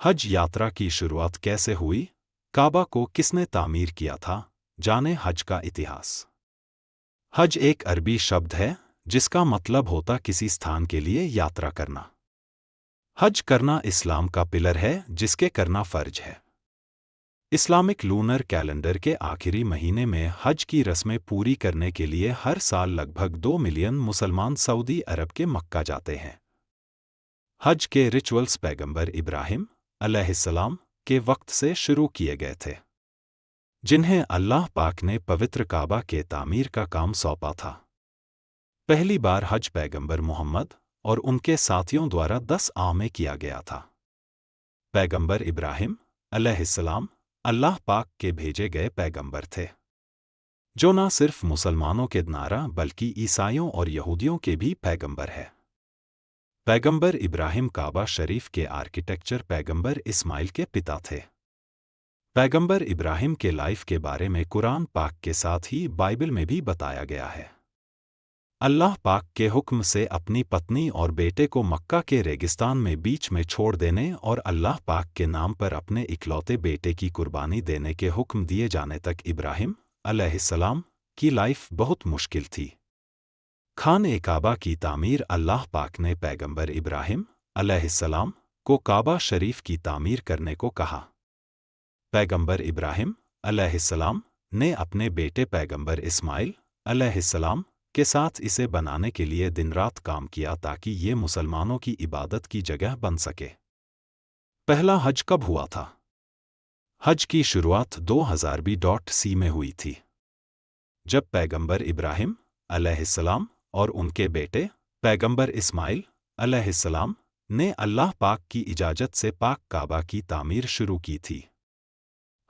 हज यात्रा की शुरुआत कैसे हुई? काबा को किसने तामीर किया था? जाने हज का इतिहास। हज एक अरबी शब्द है जिसका मतलब होता किसी स्थान के लिए यात्रा करना। हज करना इस्लाम का पिलर है जिसके करना फर्ज है। इस्लामिक लूनर कैलेंडर के आखिरी महीने में हज की रस्में पूरी करने के लिए हर साल लगभग 2 मिलियन मुसलमान सऊदी अरब के मक्का जाते हैं। हज के रिचुअल्स पैगंबर इब्राहिम अलैहिस्सलाम के वक्त से शुरू किए गए थे, जिन्हें अल्लाह पाक ने पवित्र काबा के तामीर का काम सौंपा था। पहली बार हज पैगंबर मोहम्मद और उनके साथियों द्वारा 10 में किया गया था। पैगंबर इब्राहिम अलैहिस्सलाम अल्लाह पाक के भेजे गए पैगंबर थे, जो न सिर्फ मुसलमानों के नारा बल्कि ईसाइयों और यहूदियों के भी पैगंबर है। पैगंबर इब्राहिम काबा शरीफ के आर्किटेक्चर पैगंबर इस्माइल के पिता थे। पैगंबर इब्राहिम के लाइफ के बारे में कुरान पाक के साथ ही बाइबल में भी बताया गया है। अल्लाह पाक के हुक्म से अपनी पत्नी और बेटे को मक्का के रेगिस्तान में बीच में छोड़ देने और अल्लाह पाक के नाम पर अपने इकलौते बेटे की कुर्बानी देने के हुक्म दिए जाने तक इब्राहिम अलैहिस्सलाम की लाइफ बहुत मुश्किल थी। खाने काबा की तामीर अल्लाह पाक ने पैगंबर इब्राहिम अलैहिस्सलाम को काबा शरीफ की तामीर करने को कहा। पैगंबर इब्राहिम अलैहिस्सलाम ने अपने बेटे पैगंबर इस्माइल अलैहिस्सलाम के साथ इसे बनाने के लिए दिन रात काम किया ताकि ये मुसलमानों की इबादत की जगह बन सके। पहला हज कब हुआ था? हज की शुरुआत 2000 BC में हुई थी, जब पैगंबर इब्राहिम अलैहिस्सलाम और उनके बेटे पैगंबर इस्माइल अलैहिस्सलाम ने अल्लाह पाक की इजाज़त से पाक काबा की तामीर शुरू की थी।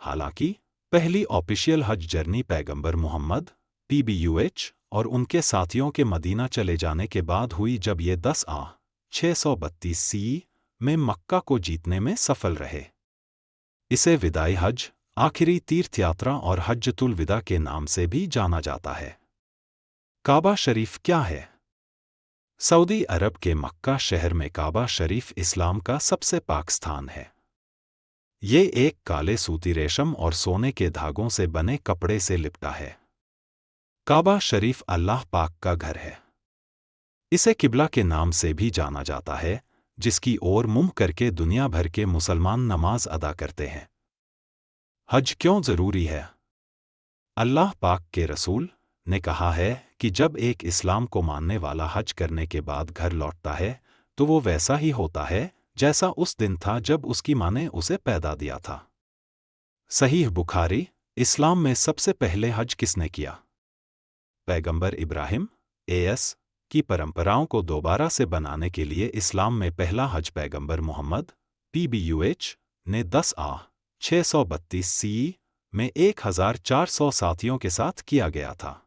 हालांकि पहली ऑफिशियल हज जर्नी पैगंबर मोहम्मद PBUH और उनके साथियों के मदीना चले जाने के बाद हुई, जब ये 10 CE में मक्का को जीतने में सफल रहे। इसे विदाई हज, आखिरी तीर्थ यात्रा और हज्जतुल विदा के नाम से भी जाना जाता है। काबा शरीफ क्या है? सऊदी अरब के मक्का शहर में काबा शरीफ इस्लाम का सबसे पाक स्थान है। ये एक काले सूती रेशम और सोने के धागों से बने कपड़े से लिपटा है। काबा शरीफ अल्लाह पाक का घर है। इसे किबला के नाम से भी जाना जाता है, जिसकी ओर मुंह करके दुनिया भर के मुसलमान नमाज अदा करते हैं। हज क्यों ज़रूरी है? अल्लाह पाक के रसूल ने कहा है कि जब एक इस्लाम को मानने वाला हज करने के बाद घर लौटता है तो वो वैसा ही होता है जैसा उस दिन था जब उसकी माँ ने उसे पैदा दिया था। सहीह बुखारी। इस्लाम में सबसे पहले हज किसने किया? पैगंबर इब्राहिम AS की परंपराओं को दोबारा से बनाने के लिए इस्लाम में पहला हज पैगंबर मोहम्मद PBUH ने 10 632 CE में 1400 साथियों के साथ किया गया था।